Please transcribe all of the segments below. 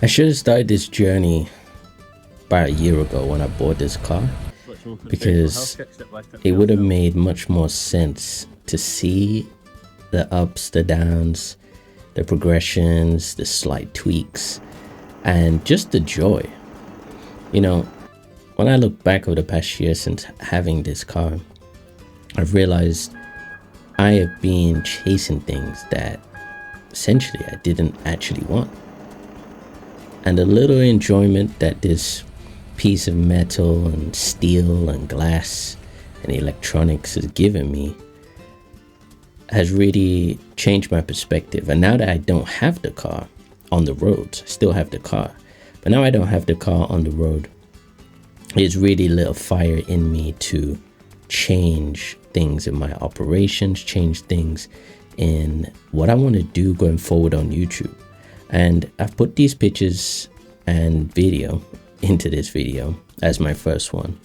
I should have started this journey about a year ago when I bought this car because it would have made much more sense to see the ups, the downs, the progressions, the slight tweaks, and just the joy. You know, when I look back over the past year since having this car, I've realized I have been chasing things that essentially I didn't actually want. And the little enjoyment that this piece of metal and steel and glass and electronics has given me has really changed my perspective. And now that I don't have the car on the roads, I still have the car, but now I don't have the car on the road, it's really lit a fire in me to change things in my operations, change things in what I want to do going forward on YouTube. And I've put these pictures and video into this video as my first one,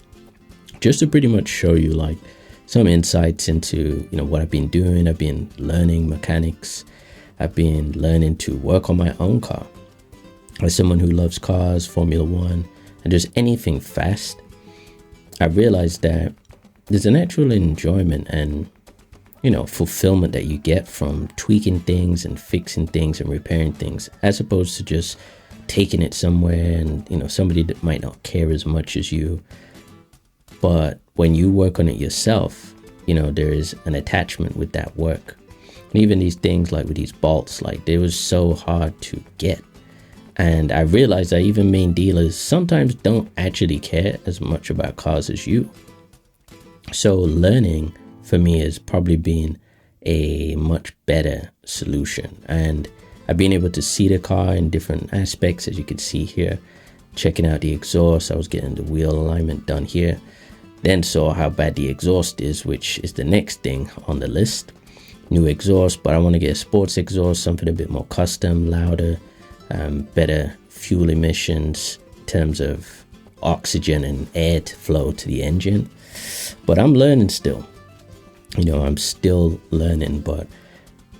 just to pretty much show you like some insights into, what I've been doing. I've been learning mechanics. I've been learning to work on my own car. As someone who loves cars, Formula One, and just anything fast, I realized that there's an actual enjoyment and fulfillment that you get from tweaking things and fixing things and repairing things, as opposed to just taking it somewhere and somebody that might not care as much as you. But when you work on it yourself, there is an attachment with that work. And even these things like with these bolts, like they were so hard to get. And I realized that even main dealers sometimes don't actually care as much about cars as you. So learning for me has probably been a much better solution. And I've been able to see the car in different aspects, as you can see here. Checking out the exhaust, I was getting the wheel alignment done here. Then saw how bad the exhaust is, which is the next thing on the list. New exhaust, but I want to get a sports exhaust, something a bit more custom, louder, better fuel emissions in terms of oxygen and air to flow to the engine. But I'm learning still. I'm still learning, but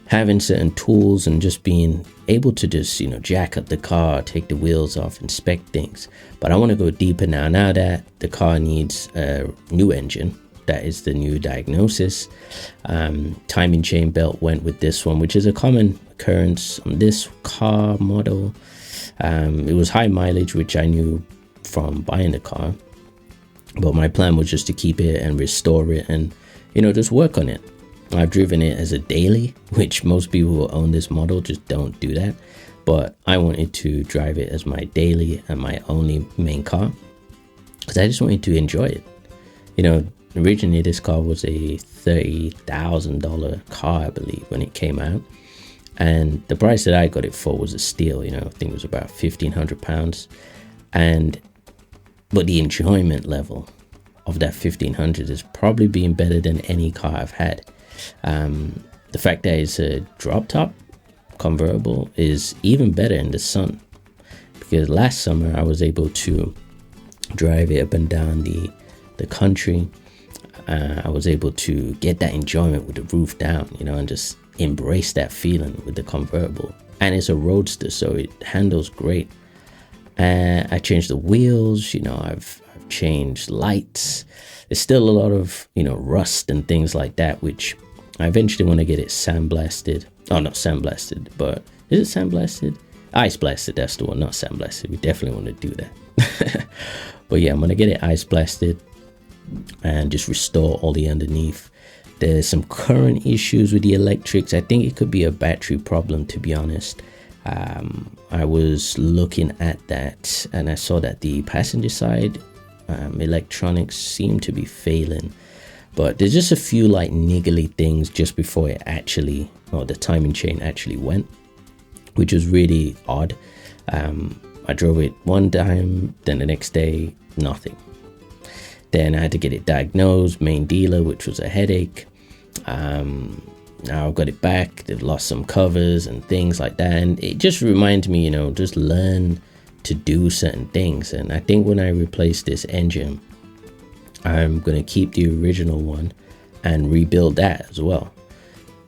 having certain tools and just being able to just, jack up the car, take the wheels off, inspect things. But I want to go deeper now. Now that the car needs a new engine, that is the new diagnosis. Timing chain belt went with this one, which is a common occurrence on this car model. It was high mileage, which I knew from buying the car. But my plan was just to keep it and restore it and just work on it. I've driven it as a daily, which most people who own this model just don't do that. But I wanted to drive it as my daily and my only main car because I just wanted to enjoy it. Originally this car was a $30,000 car, I believe, when it came out. And the price that I got it for was a steal, I think it was about £1,500. But the enjoyment level of that 1500 is probably being better than any car I've had. The fact that it's a drop top convertible is even better in the sun, because last summer I was able to drive it up and down the country. I was able to get that enjoyment with the roof down, and just embrace that feeling with the convertible. And it's a roadster, so it handles great. I changed the wheels, I've changed lights. There's still a lot of, rust and things like that, which I eventually want to get it sandblasted. Oh, not sandblasted, but is it sandblasted? Ice blasted, that's the one, not sandblasted. We definitely want to do that. But yeah, I'm going to get it ice blasted and just restore all the underneath. There's some current issues with the electrics. I think it could be a battery problem, to be honest. I was looking at that and I saw that the passenger side electronics seem to be failing, but there's just a few like niggly things just before it actually, or the timing chain actually went, which was really odd. I drove it one time, then the next day nothing. Then I had to get it diagnosed, main dealer, which was a headache. Now I've got it back. They've lost some covers and things like that, and it just reminds me, just learn to do certain things. And I think when I replace this engine, I'm going to keep the original one and rebuild that as well,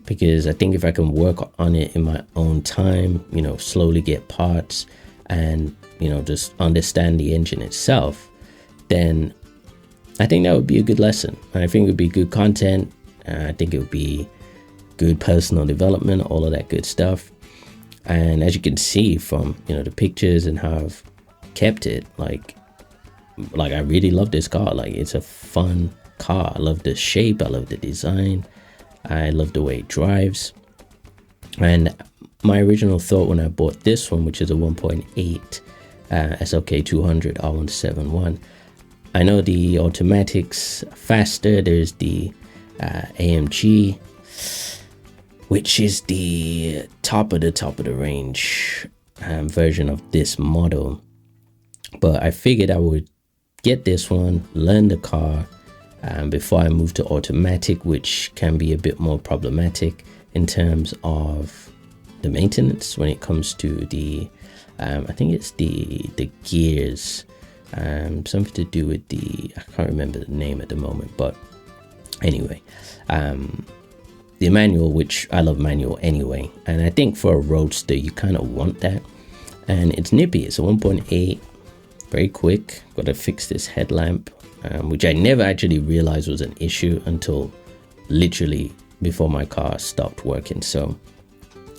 because I think if I can work on it in my own time, slowly get parts, and, you know, just understand the engine itself, then I think that would be a good lesson. I think it would be good content. I think it would be good personal development, all of that good stuff. And as you can see from, you know, the pictures and how I've kept it, like I really love this car. Like, it's a fun car. I love the shape, I love the design, I love the way it drives. And my original thought when I bought this one, which is a 1.8 SLK 200 R171, I know the automatic's faster. There's the AMG, which is the top of the range version of this model. But I figured I would get this one, learn the car before I move to automatic, which can be a bit more problematic in terms of the maintenance when it comes to the I think it's the gears, something to do with the, I can't remember the name at the moment, but anyway, the manual, which I love manual anyway, and I think for a roadster you kind of want that. And it's nippy. It's a 1.8, very quick. Got to fix this headlamp, which I never actually realized was an issue until literally before my car stopped working. So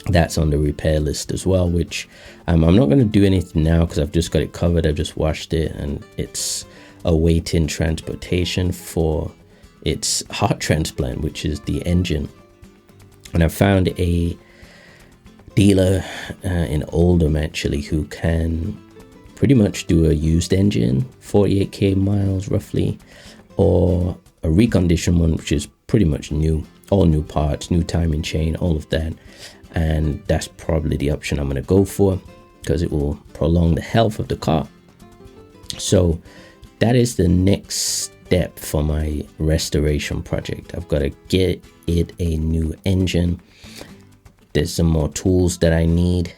that's on the repair list as well, which I'm not going to do anything now because I've just got it covered. I've just washed it and it's awaiting transportation for its heart transplant, which is the engine. And I found a dealer in Oldham actually who can pretty much do a used engine, 48k miles roughly, or a reconditioned one, which is pretty much new, all new parts, new timing chain, all of that. And that's probably the option I'm going to go for because it will prolong the health of the car. So that is the next step for my restoration project. I've got to get it a new engine. There's some more tools that I need.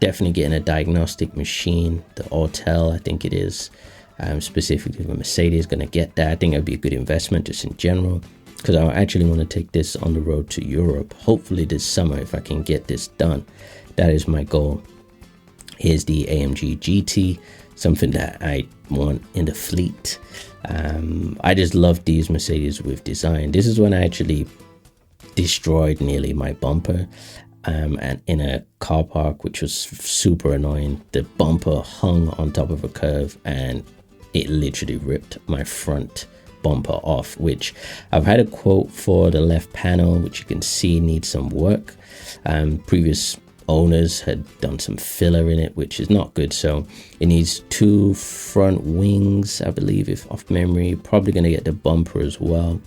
Definitely getting a diagnostic machine, the Autel, I think it is, specifically for Mercedes, going to get that. I think that'd be a good investment just in general, because I actually want to take this on the road to Europe, hopefully this summer if I can get this done. That is my goal. Here's the AMG GT, something that I want in the fleet. I just love these Mercedes with design. This is when I actually destroyed nearly my bumper and in a car park, which was super annoying. The bumper hung on top of a curve and it literally ripped my front bumper off, which I've had a quote for the left panel, which you can see needs some work. Previous owners had done some filler in it, which is not good. So it needs 2 front wings, I believe, if off memory. Probably going to get the bumper as well,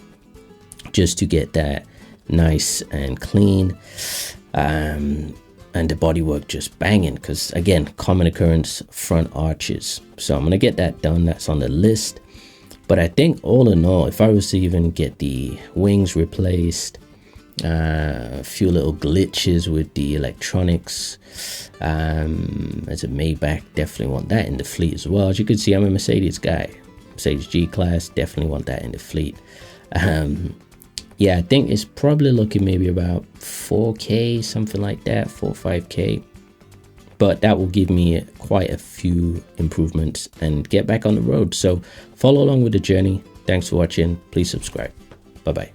just to get that nice and clean. And the bodywork just banging, because again, common occurrence, front arches. So I'm going to get that done. That's on the list. But I think all in all, if I was to even get the wings replaced, a few little glitches with the electronics, as a Maybach, definitely want that in the fleet as well. As you can see, I'm a Mercedes guy. Mercedes G-Class, definitely want that in the fleet. Yeah, I think it's probably looking maybe about 4K, something like that, 4 or 5K. But that will give me quite a few improvements and get back on the road. So follow along with the journey. Thanks for watching. Please subscribe. Bye-bye.